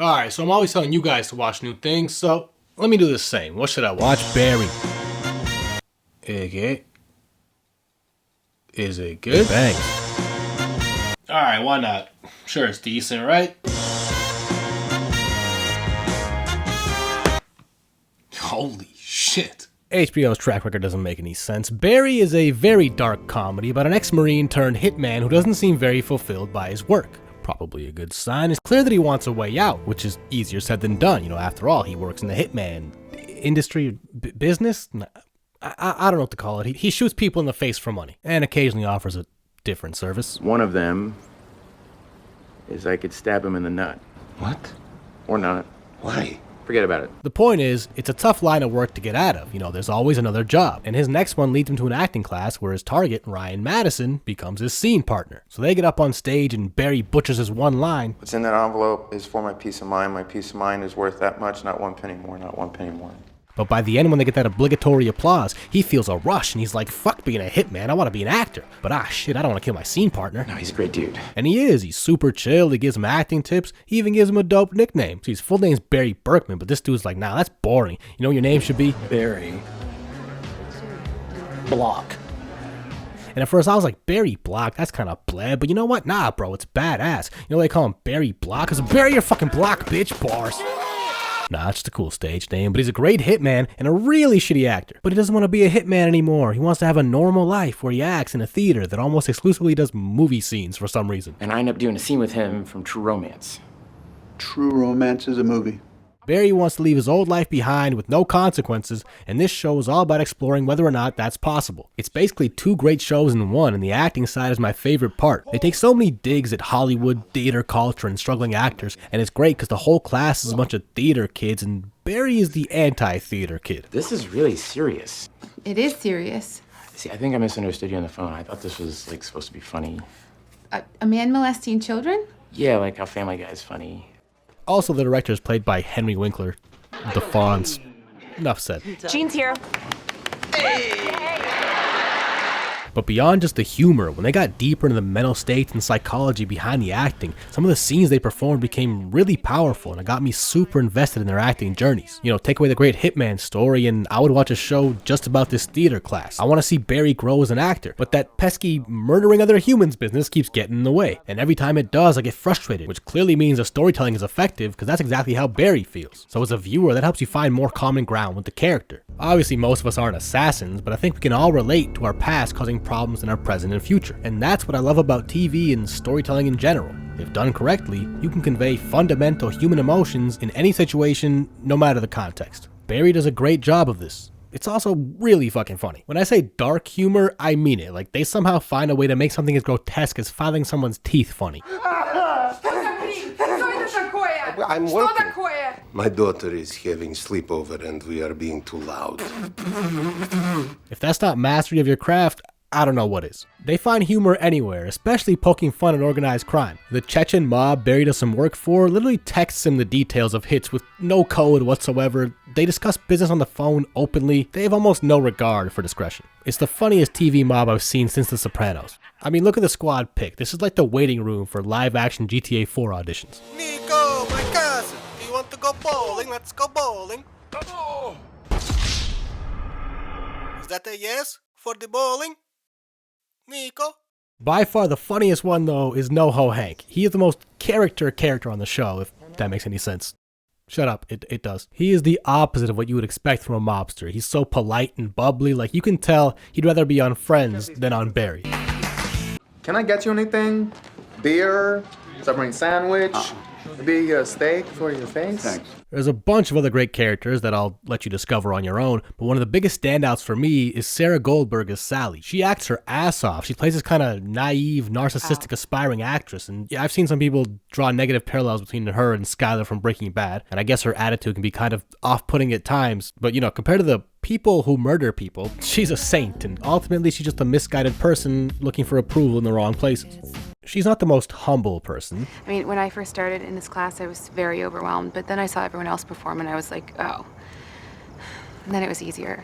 Alright, so I'm always telling you guys to watch new things, so let me do the same. What should I watch? Barry. Okay. Is it good? Bang. Alright, why not? Sure, it's decent, right? Holy shit. HBO's track record doesn't make any sense. Barry is a very dark comedy about an ex-Marine turned hitman who doesn't seem very fulfilled by his work. Probably a good sign. It's clear that he wants a way out, which is easier said than done. You know, after all, he works in the hitman industry, business? I don't know what to call it. He shoots people in the face for money and occasionally offers a different service. One of them is I could stab him in the nut. What? Or not. Why? Forget about it. The point is, it's a tough line of work to get out of. You know, there's always another job. And his next one leads him to an acting class where his target, Ryan Madison, becomes his scene partner. So they get up on stage and Barry butchers his one line. What's in that envelope is for my peace of mind. My peace of mind is worth that much, not 1 penny more, not 1 penny more. But by the end, when they get that obligatory applause, he feels a rush and he's like, fuck being a hitman, I want to be an actor. But shit, I don't want to kill my scene partner. No, he's a great dude. And he is. He's super chill. He gives him acting tips. He even gives him a dope nickname. So his full name's Barry Berkman, but this dude's like, nah, that's boring. You know what your name should be? Barry Block. And at first I was like, Barry Block, that's kind of bleh. But you know what? Nah, bro, it's badass. You know they call him Barry Block? Because Barry your fucking block, bitch, bars. Nah, it's just a cool stage name, but he's a great hitman and a really shitty actor. But he doesn't want to be a hitman anymore. He wants to have a normal life where he acts in a theater that almost exclusively does movie scenes for some reason. And I end up doing a scene with him from True Romance. True Romance is a movie. Barry wants to leave his old life behind with no consequences, and this show is all about exploring whether or not that's possible. It's basically two great shows in one, and the acting side is my favorite part. They take so many digs at Hollywood, theater culture, and struggling actors, and it's great because the whole class is a bunch of theater kids, and Barry is the anti-theater kid. This is really serious. It is serious. See, I think I misunderstood you on the phone. I thought this was, like, supposed to be funny. A man molesting children? Yeah, like how Family Guy is funny. Also, the director is played by Henry Winkler. The Fonz. Enough said. Jean's here. But beyond just the humor, when they got deeper into the mental states and psychology behind the acting, some of the scenes they performed became really powerful and it got me super invested in their acting journeys. You know, take away the great hitman story and I would watch a show just about this theater class. I want to see Barry grow as an actor, but that pesky murdering other humans business keeps getting in the way. And every time it does, I get frustrated, which clearly means the storytelling is effective because that's exactly how Barry feels. So as a viewer, that helps you find more common ground with the character. Obviously, most of us aren't assassins, but I think we can all relate to our past causing problems in our present and future. And that's what I love about TV and storytelling in general. If done correctly, you can convey fundamental human emotions in any situation, no matter the context. Barry does a great job of this. It's also really fucking funny. When I say dark humor, I mean it. Like, they somehow find a way to make something as grotesque as filing someone's teeth funny. I'm working. My daughter is having sleepover and we are being too loud. If that's not mastery of your craft, I don't know what is. They find humor anywhere, especially poking fun at organized crime. The Chechen mob Barry does some work for literally texts him the details of hits with no code whatsoever. They discuss business on the phone openly. They have almost no regard for discretion. It's the funniest TV mob I've seen since The Sopranos. I mean, look at the squad pick. This is like the waiting room for live-action GTA 4 auditions. Nico, my cousin, do you want to go bowling? Let's go bowling. Oh. Is that a yes for the bowling? Nico? By far the funniest one, though, is NoHo Hank. He is the most character on the show, if that makes any sense. Shut up, it does. He is the opposite of what you would expect from a mobster. He's so polite and bubbly, like you can tell he'd rather be on Friends than on Barry. Can I get you anything? Beer? Submarine sandwich? Maybe a steak for your face? Thanks. There's a bunch of other great characters that I'll let you discover on your own, but one of the biggest standouts for me is Sarah Goldberg as Sally. She acts her ass off. She plays this kind of naive, narcissistic, aspiring actress, and yeah, I've seen some people draw negative parallels between her and Skyler from Breaking Bad, and I guess her attitude can be kind of off-putting at times, but you know, compared to the people who murder people, she's a saint, and ultimately she's just a misguided person looking for approval in the wrong places. She's not the most humble person. I mean, when I first started in this class, I was very overwhelmed, but then I saw everyone else perform and I was like, oh. And then it was easier.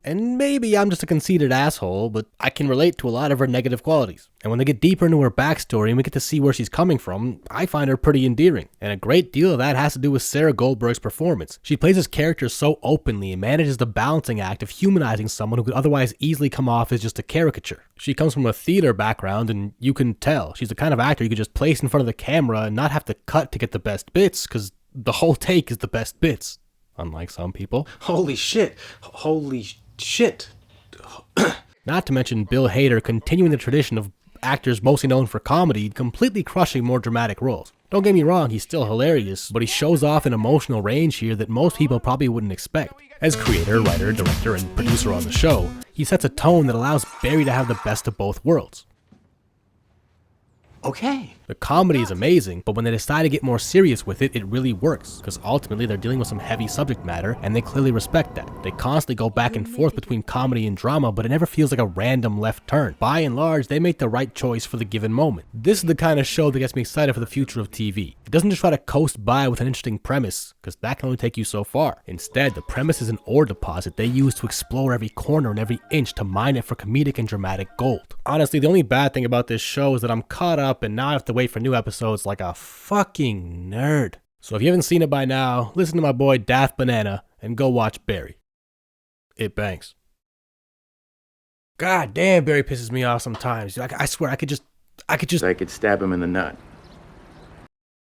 And maybe I'm just a conceited asshole, but I can relate to a lot of her negative qualities. And when they get deeper into her backstory and we get to see where she's coming from, I find her pretty endearing. And a great deal of that has to do with Sarah Goldberg's performance. She plays this character so openly and manages the balancing act of humanizing someone who could otherwise easily come off as just a caricature. She comes from a theater background, and you can tell she's the kind of actor you could just place in front of the camera and not have to cut to get the best bits, because the whole take is the best bits. Unlike some people. Holy shit. Holy shit. Not to mention Bill Hader continuing the tradition of actors mostly known for comedy, completely crushing more dramatic roles. Don't get me wrong, he's still hilarious, but he shows off an emotional range here that most people probably wouldn't expect. As creator, writer, director, and producer on the show, he sets a tone that allows Barry to have the best of both worlds. Okay. The comedy is amazing, but when they decide to get more serious with it, it really works, because ultimately they're dealing with some heavy subject matter, and they clearly respect that. They constantly go back and forth between comedy and drama, but it never feels like a random left turn. By and large, they make the right choice for the given moment. This is the kind of show that gets me excited for the future of TV. It doesn't just try to coast by with an interesting premise, because that can only take you so far. Instead, the premise is an ore deposit they use to explore every corner and every inch to mine it for comedic and dramatic gold. Honestly, the only bad thing about this show is that I'm caught up and now I have to wait for new episodes like a fucking nerd. So if you haven't seen it by now, listen to my boy Daft Banana and go watch Barry. It bangs. God damn, Barry pisses me off sometimes. I swear I could just I could stab him in the nut.